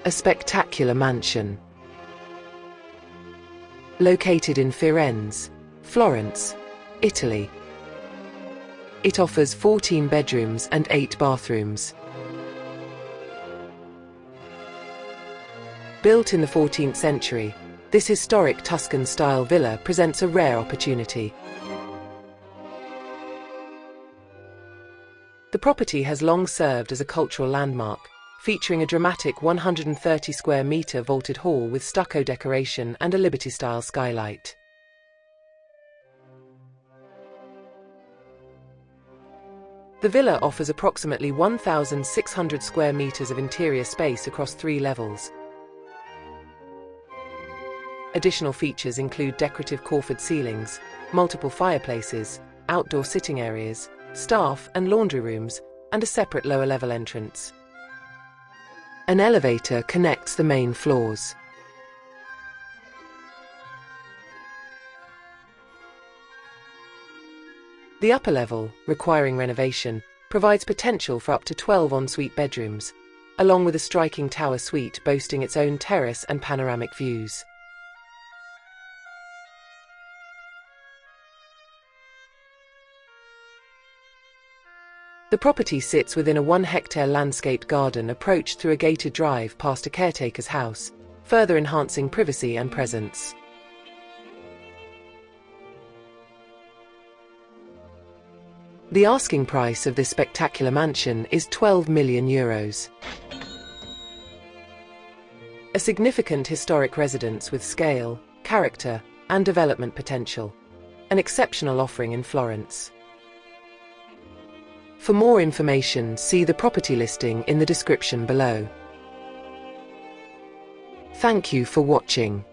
A spectacular mansion. Located in Firenze, Florence, Italy. It offers 14 bedrooms and 8 bathrooms. Built in the 14th century, this historic Tuscan-style villa presents a rare opportunity. The property has long served as a cultural landmark, featuring a dramatic 130 square metre vaulted hall with stucco decoration and a Liberty-style skylight. The villa offers approximately 1,600 square metres of interior space across 3 levels. Additional features include decorative Corford ceilings, multiple fireplaces, outdoor sitting areas, staff and laundry rooms, and a separate lower-level entrance. An elevator connects the main floors. The upper level, requiring renovation, provides potential for up to 12 ensuite bedrooms, along with a striking tower suite boasting its own terrace and panoramic views. The property sits within a 1-hectare landscaped garden approached through a gated drive past a caretaker's house, further enhancing privacy and presence. The asking price of this spectacular mansion is €12 million. A significant historic residence with scale, character, and development potential. An exceptional offering in Florence. For more information, see the property listing in the description below. Thank you for watching.